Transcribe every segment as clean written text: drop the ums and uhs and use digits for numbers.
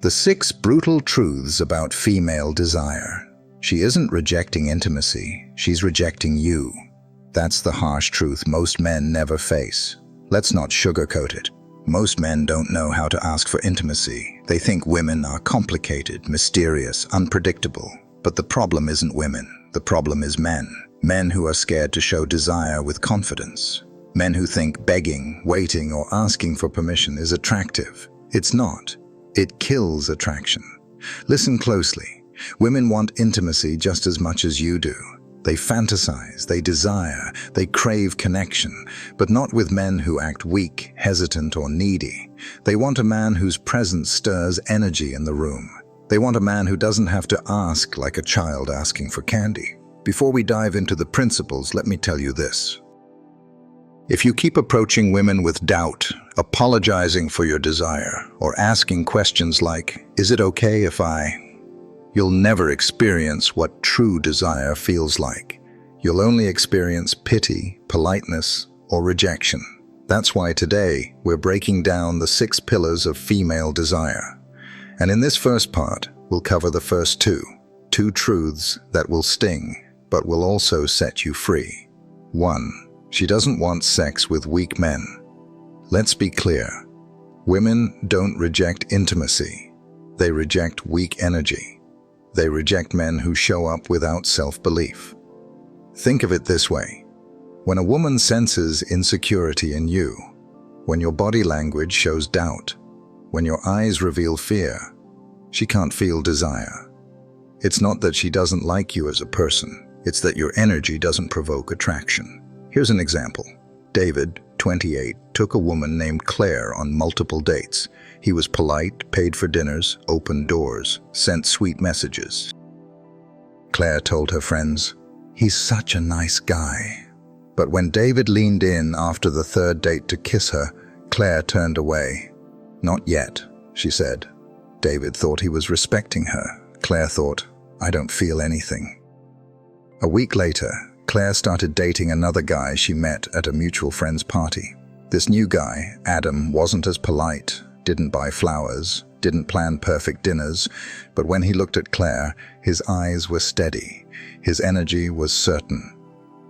The 6 brutal truths about female desire. She isn't rejecting intimacy, she's rejecting you. That's the harsh truth most men never face. Let's not sugarcoat it. Most men don't know how to ask for intimacy. They think women are complicated, mysterious, unpredictable. But the problem isn't women. The problem is men. Men who are scared to show desire with confidence. Men who think begging, waiting, or asking for permission is attractive. It's not. It kills attraction. Listen closely. Women want intimacy just as much as you do. They fantasize, they desire, they crave connection, but not with men who act weak, hesitant, or needy. They want a man whose presence stirs energy in the room. They want a man who doesn't have to ask like a child asking for candy. Before we dive into the principles, let me tell you this. If you keep approaching women with doubt, apologizing for your desire, or asking questions like, "Is it okay if I?" you'll never experience what true desire feels like. You'll only experience pity, politeness, or rejection. That's why today we're breaking down the 6 pillars of female desire. And in this first part, we'll cover the first 2 truths that will sting, but will also set you free. 1. She doesn't want sex with weak men. Let's be clear. Women don't reject intimacy. They reject weak energy. They reject men who show up without self-belief. Think of it this way. When a woman senses insecurity in you, when your body language shows doubt, when your eyes reveal fear, she can't feel desire. It's not that she doesn't like you as a person. It's that your energy doesn't provoke attraction. Here's an example. David, 28, took a woman named Claire on multiple dates. He was polite, paid for dinners, opened doors, sent sweet messages. Claire told her friends, "He's such a nice guy." But when David leaned in after the 3rd date to kiss her, Claire turned away. "Not yet," she said. David thought he was respecting her. Claire thought, "I don't feel anything." A week later, Claire started dating another guy she met at a mutual friend's party. This new guy, Adam, wasn't as polite, didn't buy flowers, didn't plan perfect dinners, but when he looked at Claire, his eyes were steady, his energy was certain.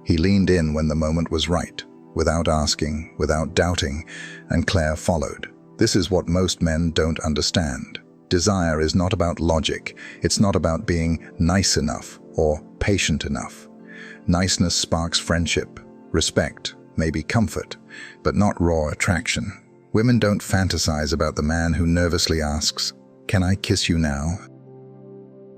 He leaned in when the moment was right, without asking, without doubting, and Claire followed. This is what most men don't understand. Desire is not about logic, it's not about being nice enough or patient enough. Niceness sparks friendship, respect, maybe comfort, but not raw attraction. Women don't fantasize about the man who nervously asks, "Can I kiss you now?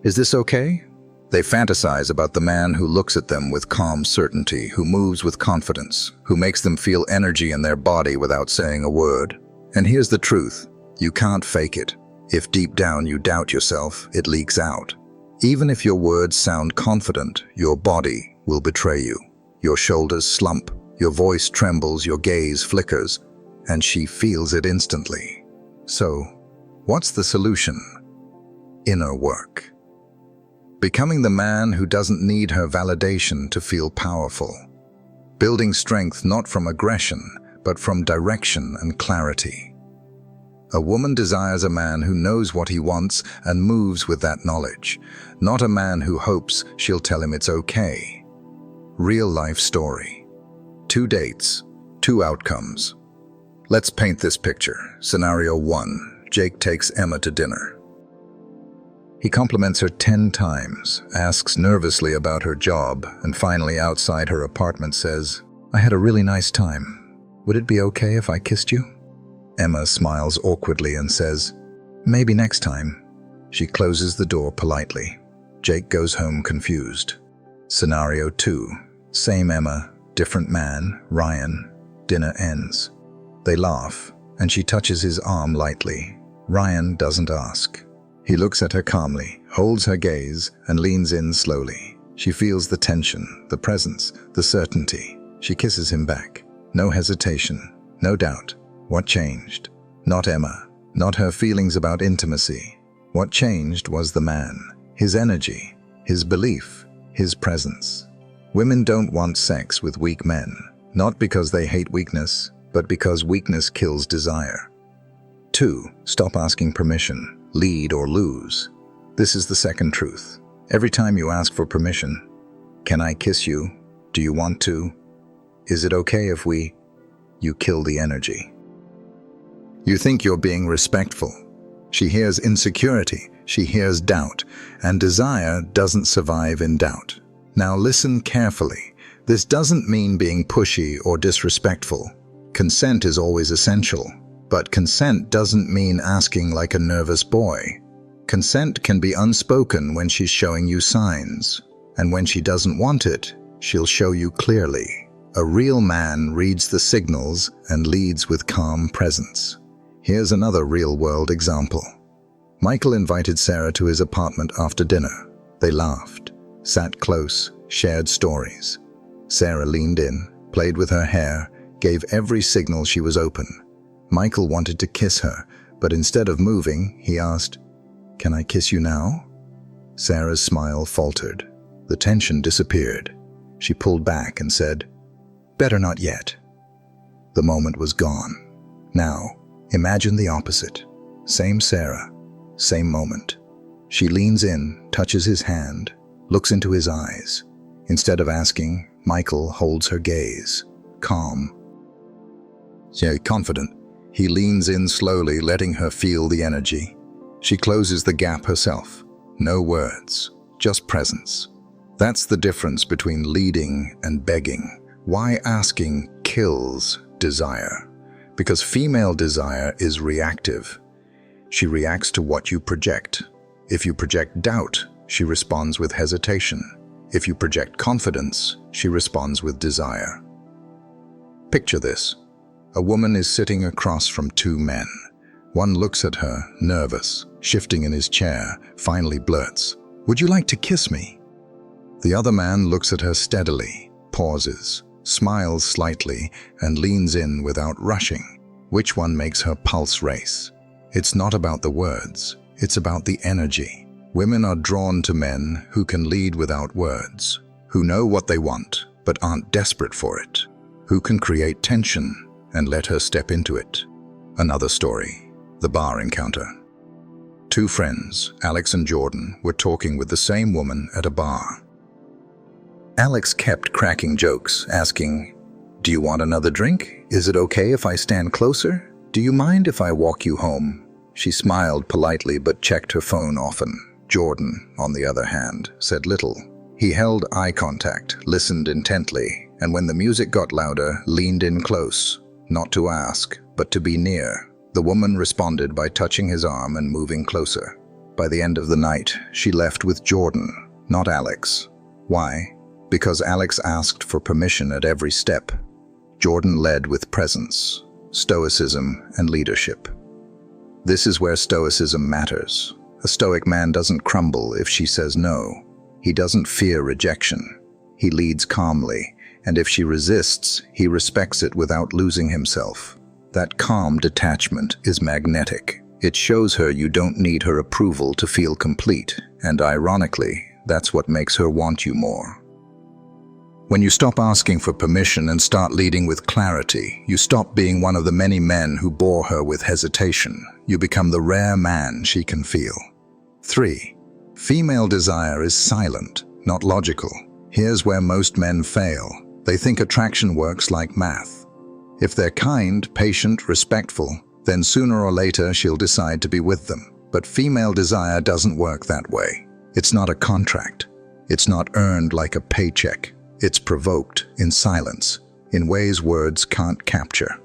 Is this okay?" They fantasize about the man who looks at them with calm certainty, who moves with confidence, who makes them feel energy in their body without saying a word. And here's the truth, you can't fake it. If deep down you doubt yourself, it leaks out. Even if your words sound confident, your body will betray you. Your shoulders slump, your voice trembles, your gaze flickers, and she feels it instantly. So, what's the solution? Inner work. Becoming the man who doesn't need her validation to feel powerful. Building strength not from aggression, but from direction and clarity. A woman desires a man who knows what he wants and moves with that knowledge, not a man who hopes she'll tell him it's okay. Real life story. 2 dates, 2 outcomes. Let's paint this picture. Scenario 1. Jake takes Emma to dinner. He compliments her 10 times, asks nervously about her job, and finally outside her apartment says, "I had a really nice time. Would it be okay if I kissed you?" Emma smiles awkwardly and says, "Maybe next time." She closes the door politely. Jake goes home confused. Scenario 2. Same Emma, different man, Ryan. Dinner ends. They laugh, and she touches his arm lightly. Ryan doesn't ask. He looks at her calmly, holds her gaze, and leans in slowly. She feels the tension, the presence, the certainty. She kisses him back. No hesitation, no doubt. What changed? Not Emma, not her feelings about intimacy. What changed was the man, his energy, his belief, his presence. Women don't want sex with weak men, not because they hate weakness, but because weakness kills desire. 2. Stop asking permission. lead or lose. This is the second truth. Every time you ask for permission, can I kiss you? Do you want to? Is it okay if you kill the energy. You think you're being respectful. She hears insecurity, she hears doubt, and desire doesn't survive in doubt. Now listen carefully. This doesn't mean being pushy or disrespectful. Consent is always essential, but consent doesn't mean asking like a nervous boy. Consent can be unspoken when she's showing you signs, and when she doesn't want it, she'll show you clearly. A real man reads the signals and leads with calm presence. Here's another real-world example. Michael invited Sarah to his apartment after dinner. They laughed, sat close, shared stories. Sarah leaned in, played with her hair, gave every signal she was open. Michael wanted to kiss her, but instead of moving, he asked, "Can I kiss you now?" Sarah's smile faltered. The tension disappeared. She pulled back and said, "Better not yet." The moment was gone. Now, imagine the opposite. Same Sarah, same moment. She leans in, touches his hand, looks into his eyes. Instead of asking, Michael holds her gaze, calm, yet confident. He leans in slowly, letting her feel the energy. She closes the gap herself. No words, just presence. That's the difference between leading and begging. Why asking kills desire? Because female desire is reactive. She reacts to what you project. If you project doubt, she responds with hesitation. If you project confidence, she responds with desire. Picture this. A woman is sitting across from two men. One looks at her, nervous, shifting in his chair, finally blurts, "Would you like to kiss me?" The other man looks at her steadily, pauses, smiles slightly, and leans in without rushing. Which one makes her pulse race? It's not about the words, it's about the energy. Women are drawn to men who can lead without words, who know what they want but aren't desperate for it, who can create tension and let her step into it. Another story, the bar encounter. Two friends, Alex and Jordan, were talking with the same woman at a bar. Alex kept cracking jokes, asking, "Do you want another drink? Is it okay if I stand closer? Do you mind if I walk you home?" She smiled politely but checked her phone often. Jordan, on the other hand, said little. He held eye contact, listened intently, and when the music got louder, leaned in close, not to ask, but to be near. The woman responded by touching his arm and moving closer. By the end of the night, she left with Jordan, not Alex. Why? Because Alex asked for permission at every step. Jordan led with presence, stoicism, and leadership. This is where stoicism matters. A stoic man doesn't crumble if she says no. He doesn't fear rejection. He leads calmly, and if she resists, he respects it without losing himself. That calm detachment is magnetic. It shows her you don't need her approval to feel complete, and ironically, that's what makes her want you more. When you stop asking for permission and start leading with clarity, you stop being one of the many men who bore her with hesitation. You become the rare man she can feel. 3. Female desire is silent, not logical. Here's where most men fail. They think attraction works like math. If they're kind, patient, respectful, then sooner or later she'll decide to be with them. But female desire doesn't work that way. It's not a contract. It's not earned like a paycheck. It's provoked in silence, in ways words can't capture.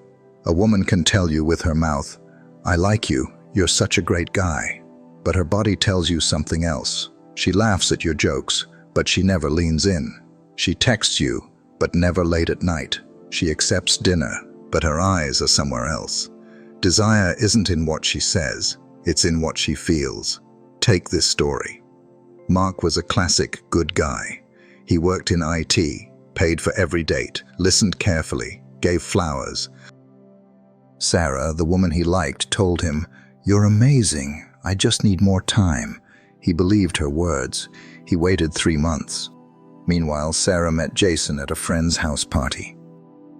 A woman can tell you with her mouth, "I like you, you're such a great guy," but her body tells you something else. She laughs at your jokes, but she never leans in. She texts you, but never late at night. She accepts dinner, but her eyes are somewhere else. Desire isn't in what she says, it's in what she feels. Take this story. Mark was a classic good guy. He worked in IT, paid for every date, listened carefully, gave flowers. Sarah, the woman he liked, told him, "You're amazing, I just need more time." He believed her words. He waited 3 months. Meanwhile, Sarah met Jason at a friend's house party.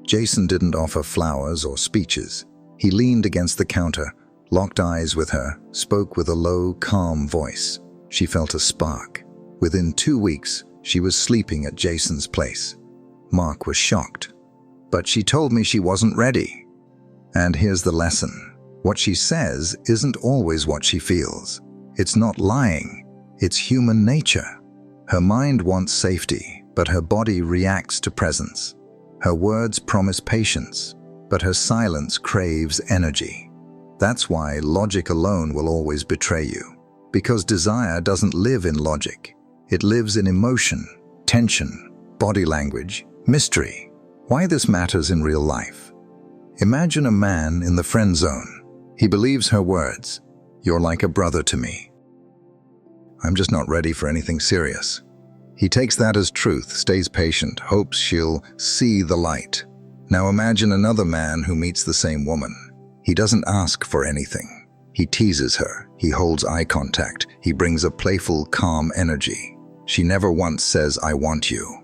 Jason didn't offer flowers or speeches. He leaned against the counter, locked eyes with her, spoke with a low, calm voice. She felt a spark. Within 2 weeks, she was sleeping at Jason's place. Mark was shocked. But she told me she wasn't ready. And here's the lesson. What she says isn't always what she feels. It's not lying. It's human nature. Her mind wants safety, but her body reacts to presence. Her words promise patience, but her silence craves energy. That's why logic alone will always betray you. Because desire doesn't live in logic. It lives in emotion, tension, body language, mystery. Why this matters in real life. Imagine a man in the friend zone. He believes her words. You're like a brother to me. I'm just not ready for anything serious. He takes that as truth, stays patient, hopes she'll see the light. Now imagine another man who meets the same woman. He doesn't ask for anything. He teases her. He holds eye contact. He brings a playful, calm energy. She never once says, I want you.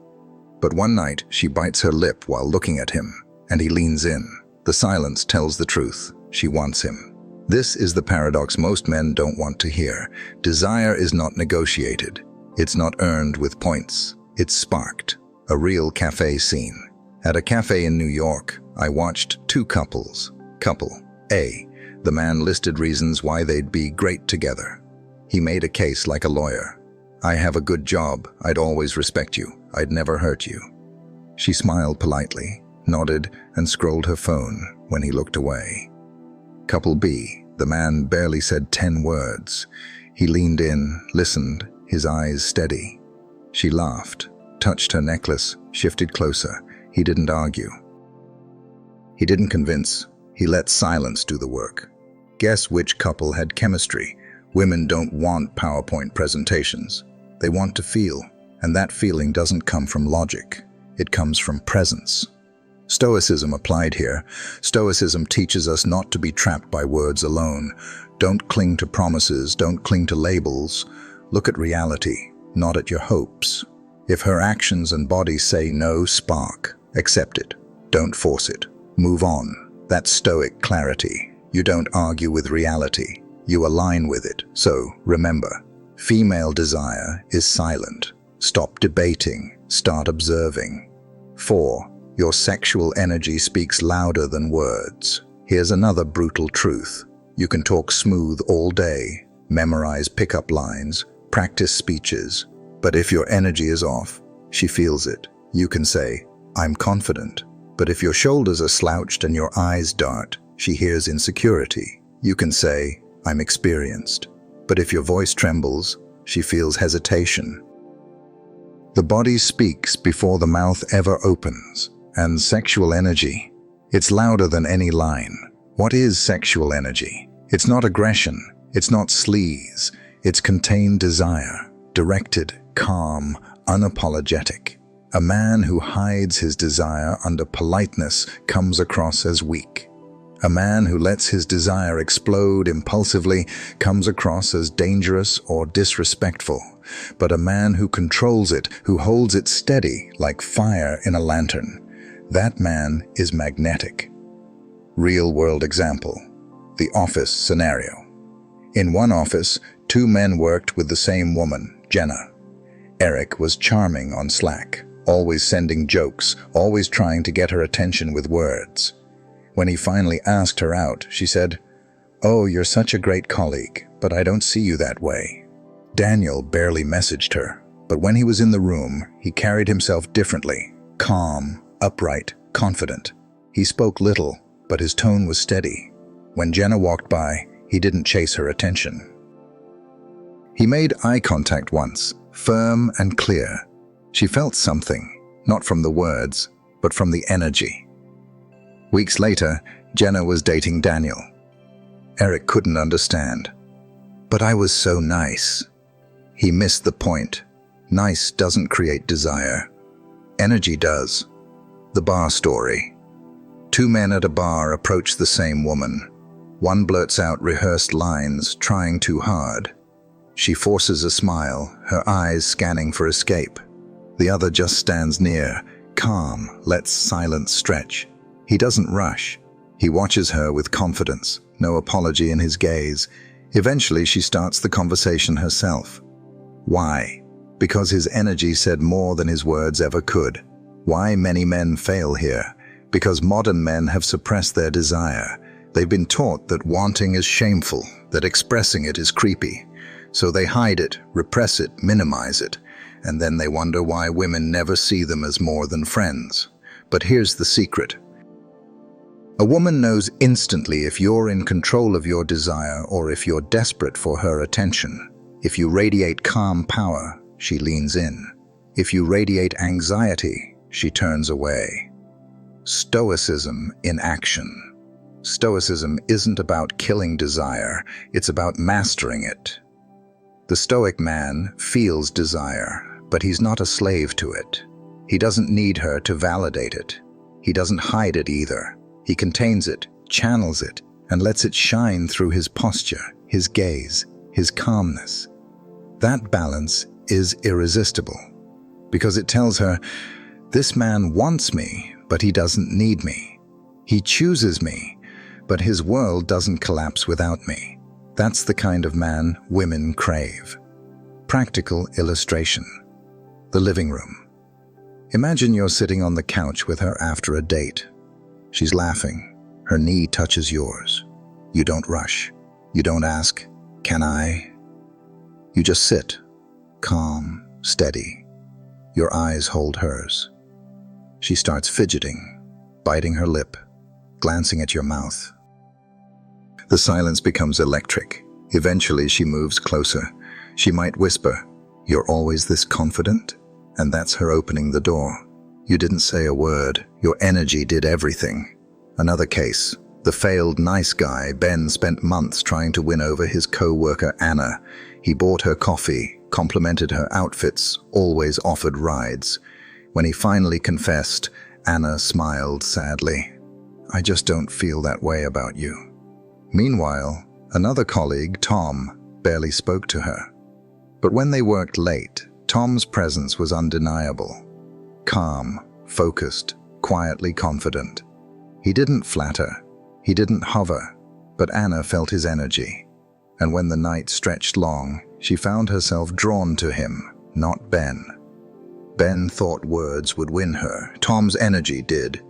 But one night, she bites her lip while looking at him, and he leans in. The silence tells the truth. She wants him. This is the paradox most men don't want to hear. Desire is not negotiated. It's not earned with points. It's sparked. A real cafe scene. At a cafe in New York, I watched two couples. Couple A. The man listed reasons why they'd be great together. He made a case like a lawyer. I have a good job. I'd always respect you. I'd never hurt you. She smiled politely, nodded, and scrolled her phone when he looked away. Couple B. The man barely said 10 words. He leaned in, listened, his eyes steady. She laughed, touched her necklace, shifted closer. He didn't argue. He didn't convince. He let silence do the work. Guess which couple had chemistry? Women don't want PowerPoint presentations. They want to feel, and that feeling doesn't come from logic. It comes from presence. Stoicism applied here. Stoicism teaches us not to be trapped by words alone. Don't cling to promises, don't cling to labels. Look at reality, not at your hopes. If her actions and body say no, spark. Accept it. Don't force it. Move on. That's Stoic clarity. You don't argue with reality. You align with it. So, remember, female desire is silent. Stop debating. Start observing. 4. Your sexual energy speaks louder than words. Here's another brutal truth. You can talk smooth all day, memorize pickup lines, practice speeches, but if your energy is off, she feels it. You can say, I'm confident. But if your shoulders are slouched and your eyes dart, she hears insecurity. You can say, I'm experienced. But if your voice trembles, she feels hesitation. The body speaks before the mouth ever opens. And sexual energy, it's louder than any line. What is sexual energy? It's not aggression. It's not sleaze. It's contained desire, directed, calm, unapologetic. A man who hides his desire under politeness comes across as weak. A man who lets his desire explode impulsively comes across as dangerous or disrespectful. But a man who controls it, who holds it steady like fire in a lantern, that man is magnetic. Real-world example. The office scenario. In one office, 2 men worked with the same woman, Jenna. Eric was charming on Slack, always sending jokes, always trying to get her attention with words. When he finally asked her out, she said, "Oh, you're such a great colleague, but I don't see you that way." Daniel barely messaged her, but when he was in the room, he carried himself differently, calm, upright, confident. He spoke little, but his tone was steady. When Jenna walked by, he didn't chase her attention. He made eye contact once, firm and clear. She felt something, not from the words, but from the energy. Weeks later, Jenna was dating Daniel. Eric couldn't understand. But I was so nice. He missed the point. Nice doesn't create desire. Energy does. The bar story. 2 men at a bar approach the same woman. One blurts out rehearsed lines, trying too hard. She forces a smile, her eyes scanning for escape. The other just stands near, calm, lets silence stretch. He doesn't rush. He watches her with confidence, no apology in his gaze. Eventually, she starts the conversation herself. Why? Because his energy said more than his words ever could. Why many men fail here? Because modern men have suppressed their desire. They've been taught that wanting is shameful, that expressing it is creepy. So they hide it, repress it, minimize it, and then they wonder why women never see them as more than friends. But here's the secret. A woman knows instantly if you're in control of your desire or if you're desperate for her attention. If you radiate calm power, she leans in. If you radiate anxiety, she turns away. Stoicism in action. Stoicism isn't about killing desire, it's about mastering it. The Stoic man feels desire, but he's not a slave to it. He doesn't need her to validate it. He doesn't hide it either. He contains it, channels it, and lets it shine through his posture, his gaze, his calmness. That balance is irresistible, because it tells her, this man wants me, but he doesn't need me. He chooses me, but his world doesn't collapse without me. That's the kind of man women crave. Practical illustration. The living room. Imagine you're sitting on the couch with her after a date. She's laughing. Her knee touches yours. You don't rush. You don't ask, "Can I?" You just sit, calm, steady. Your eyes hold hers. She starts fidgeting, biting her lip, glancing at your mouth. The silence becomes electric. Eventually, she moves closer. She might whisper, "You're always this confident?" And that's her opening the door. You didn't say a word. Your energy did everything. Another case. The failed nice guy, Ben, spent months trying to win over his co-worker Anna. He bought her coffee, complimented her outfits, always offered rides. When he finally confessed, Anna smiled sadly. "I just don't feel that way about you." Meanwhile, another colleague, Tom, barely spoke to her. But when they worked late, Tom's presence was undeniable. Calm, focused, quietly confident. He didn't flatter, he didn't hover, but Anna felt his energy. And when the night stretched long, she found herself drawn to him, not Ben. Ben thought words would win her. Tom's energy did.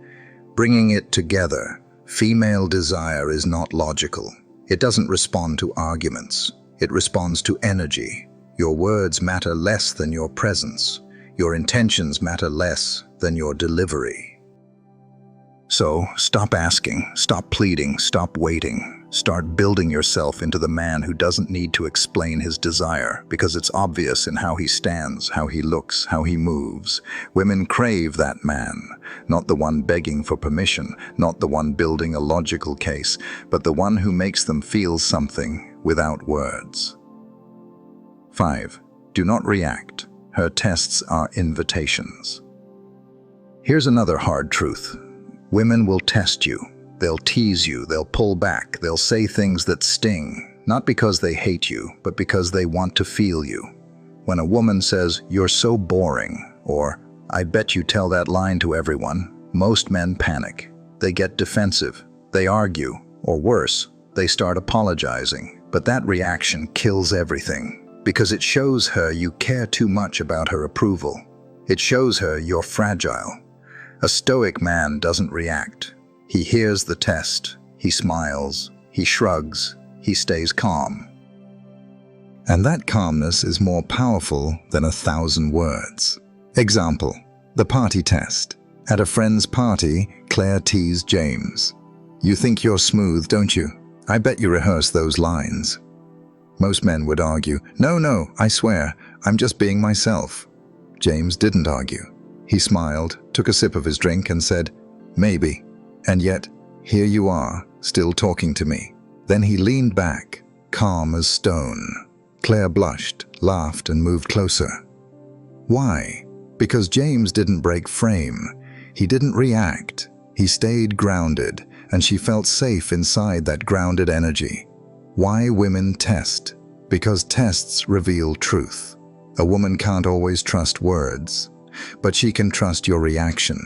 Bringing it together, female desire is not logical. It doesn't respond to arguments. It responds to energy. Your words matter less than your presence. Your intentions matter less than your delivery. So, stop asking, stop pleading, stop waiting. Start building yourself into the man who doesn't need to explain his desire, because it's obvious in how he stands, how he looks, how he moves. Women crave that man, not the one begging for permission, not the one building a logical case, but the one who makes them feel something without words. 5. Do not react. Her tests are invitations. Here's another hard truth. Women will test you. They'll tease you. They'll pull back. They'll say things that sting, not because they hate you, but because they want to feel you. When a woman says, "You're so boring," or "I bet you tell that line to everyone," most men panic. They get defensive. They argue, or worse, they start apologizing. But that reaction kills everything. Because it shows her you care too much about her approval. It shows her you're fragile. A Stoic man doesn't react. He hears the test, he smiles, he shrugs, he stays calm. And that calmness is more powerful than 1,000 words. Example, the party test. At a friend's party, Claire teased James. "You think you're smooth, don't you? I bet you rehearse those lines." Most men would argue, No, I swear, I'm just being myself." James didn't argue. He smiled, took a sip of his drink and said, "Maybe. And yet, here you are, still talking to me." Then he leaned back, calm as stone. Claire blushed, laughed and moved closer. Why? Because James didn't break frame. He didn't react. He stayed grounded, and she felt safe inside that grounded energy. Why women test? Because tests reveal truth. A woman can't always trust words, but she can trust your reaction.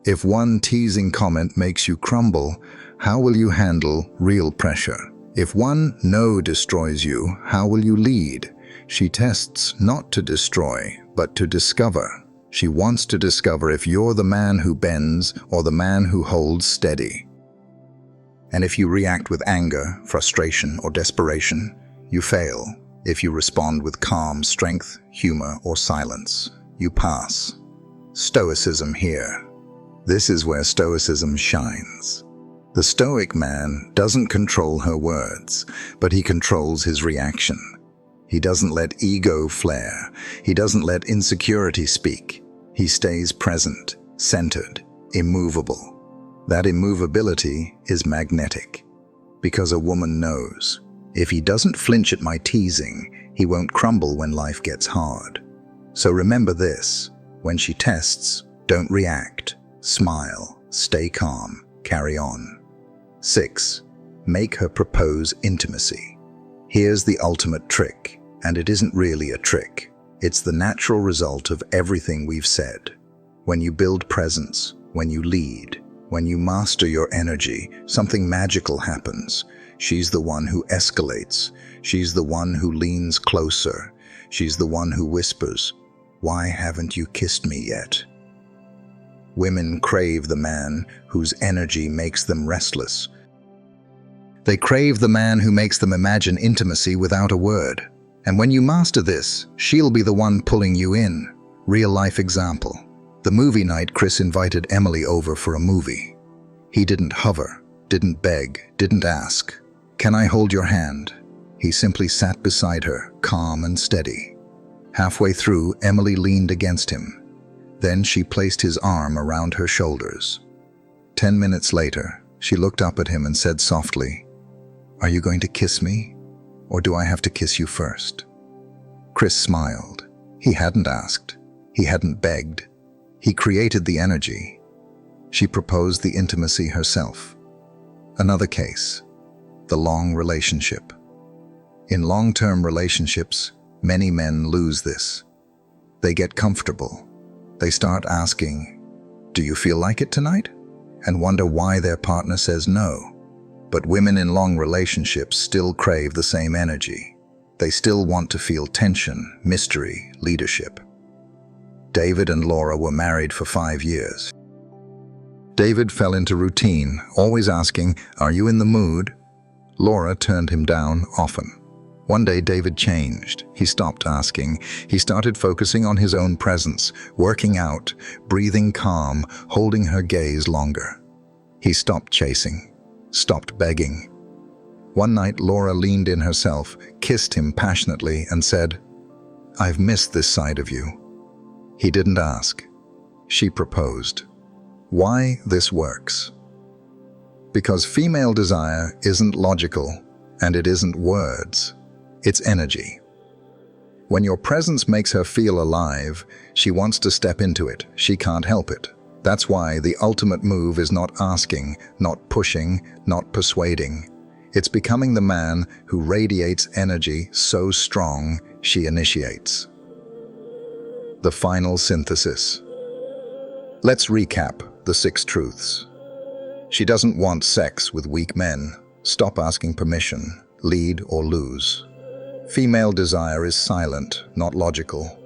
If one teasing comment makes you crumble, How will you handle real pressure? If one no destroys you, how will you lead? She tests not to destroy, but to discover. She wants to discover if you're the man who bends or the man who holds steady. And if you react with anger, frustration, or desperation, you fail. If you respond with calm, strength, humor, or silence, you pass. Stoicism here. This is where Stoicism shines. The Stoic man doesn't control her words, but he controls his reaction. He doesn't let ego flare. He doesn't let insecurity speak. He stays present, centered, immovable. That immovability is magnetic, because a woman knows, if he doesn't flinch at my teasing, he won't crumble when life gets hard. So remember this, when she tests, don't react, smile, stay calm, carry on. 6. Make her propose intimacy. Here's the ultimate trick, and it isn't really a trick. It's the natural result of everything we've said. When you build presence, when you lead, when you master your energy, something magical happens. She's the one who escalates. She's the one who leans closer. She's the one who whispers, "Why haven't you kissed me yet?" Women crave the man whose energy makes them restless. They crave the man who makes them imagine intimacy without a word. And when you master this, she'll be the one pulling you in. Real-life example. The movie night, Chris invited Emily over for a movie. He didn't hover, didn't beg, didn't ask, "Can I hold your hand?" He simply sat beside her, calm and steady. Halfway through, Emily leaned against him. Then she placed his arm around her shoulders. 10 minutes later, she looked up at him and said softly, "Are you going to kiss me? Or do I have to kiss you first?" Chris smiled. He hadn't asked. He hadn't begged. He created the energy. She proposed the intimacy herself. Another case, the long relationship. In long-term relationships, many men lose this. They get comfortable. They start asking, "Do you feel like it tonight?" and wonder why their partner says no. But women in long relationships still crave the same energy. They still want to feel tension, mystery, leadership. David and Laura were married for 5 years. David fell into routine, always asking, "Are you in the mood?" Laura turned him down often. One day David changed. He stopped asking. He started focusing on his own presence, working out, breathing calm, holding her gaze longer. He stopped chasing, stopped begging. One night Laura leaned in herself, kissed him passionately and said, "I've missed this side of you." He didn't ask. She proposed. Why this works? Because female desire isn't logical, and it isn't words. It's energy. When your presence makes her feel alive, she wants to step into it. She can't help it. That's why the ultimate move is not asking, not pushing, not persuading. It's becoming the man who radiates energy so strong she initiates. The final synthesis. Let's recap the 6 truths. She doesn't want sex with weak men. Stop asking permission. Lead or lose. Female desire is silent, not logical.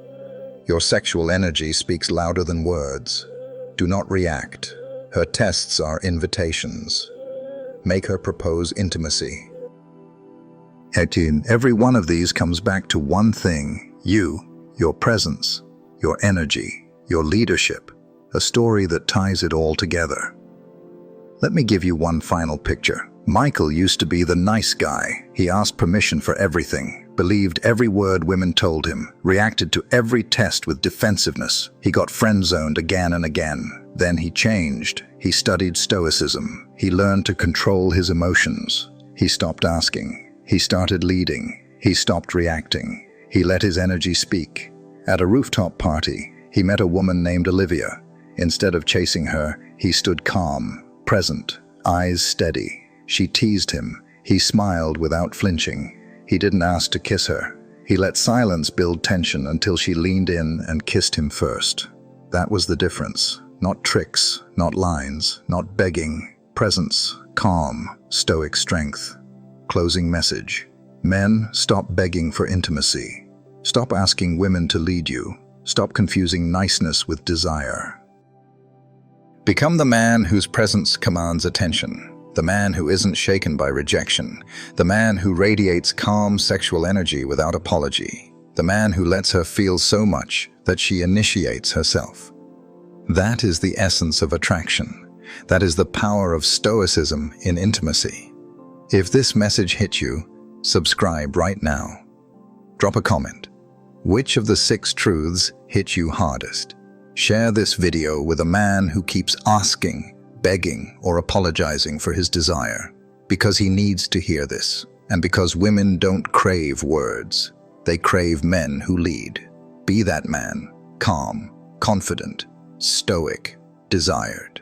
Your sexual energy speaks louder than words. Do not react. Her tests are invitations. Make her propose intimacy. Every one of these comes back to one thing: you, your presence, your energy, your leadership, a story that ties it all together. Let me give you one final picture. Michael used to be the nice guy. He asked permission for everything, believed every word women told him, reacted to every test with defensiveness. He got friend-zoned again and again. Then he changed. He studied Stoicism. He learned to control his emotions. He stopped asking. He started leading. He stopped reacting. He let his energy speak. At a rooftop party, he met a woman named Olivia. Instead of chasing her, he stood calm, present, eyes steady. She teased him. He smiled without flinching. He didn't ask to kiss her. He let silence build tension until she leaned in and kissed him first. That was the difference. Not tricks, not lines, not begging. presence, calm, stoic strength. Closing message. Men, stop begging for intimacy. Stop asking women to lead you. Stop confusing niceness with desire. Become the man whose presence commands attention. The man who isn't shaken by rejection. The man who radiates calm sexual energy without apology. The man who lets her feel so much that she initiates herself. That is the essence of attraction. That is the power of stoicism in intimacy. If this message hit you, subscribe right now. Drop a comment. Which of the 6 truths hit you hardest? Share this video with a man who keeps asking, begging, or apologizing for his desire, because he needs to hear this, and because women don't crave words. They crave men who lead. Be that man, calm, confident, stoic, desired.